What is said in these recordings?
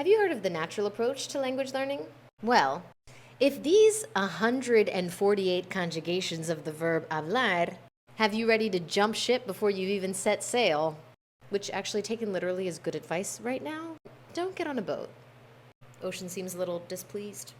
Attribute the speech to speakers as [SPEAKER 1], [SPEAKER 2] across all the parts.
[SPEAKER 1] Have you heard of the natural approach to language learning? Well, if these 148 conjugations of the verb hablar have you ready to jump ship before you've even set sail, which actually taken literally is good advice right now, don't get on a boat. Ocean seems a little displeased.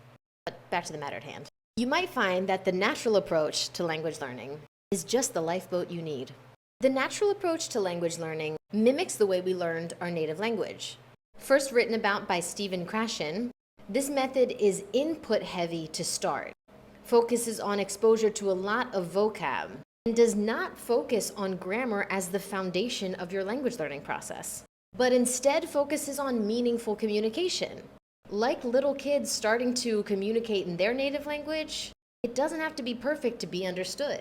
[SPEAKER 1] But back to the matter at hand. You might find that the natural approach to language learning is just the lifeboat you need. The natural approach to language learning mimics the way we learned our native language. First written about by Stephen Krashen, this method is input heavy to start, focuses on exposure to a lot of vocab, and does not focus on grammar as the foundation of your language learning process, but instead focuses on meaningful communication. Like little kids starting to communicate in their native language, it doesn't have to be perfect to be understood.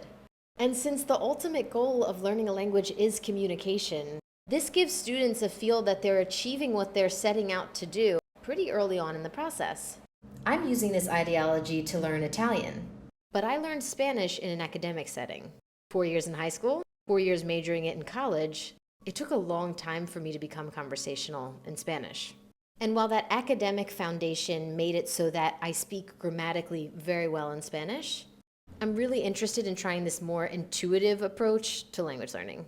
[SPEAKER 1] And since the ultimate goal of learning a language is communication, this gives students a feel that they're achieving what they're setting out to do pretty early on in the process. I'm using this ideology to learn Italian, but I learned Spanish in an academic setting. 4 years in high school, 4 years majoring it in college, it took a long time for me to become conversational in Spanish. And while that academic foundation made it so that I speak grammatically very well in Spanish, I'm really interested in trying this more intuitive approach to language learning,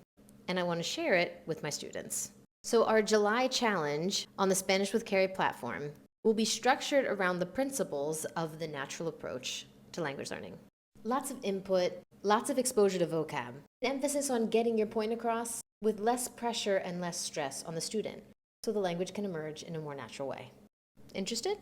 [SPEAKER 1] and I want to share it with my students. So our July challenge on the Spanish with Carrie platform will be structured around the principles of the natural approach to language learning. Lots of input, lots of exposure to vocab, an emphasis on getting your point across with less pressure and less stress on the student, so the language can emerge in a more natural way. Interested?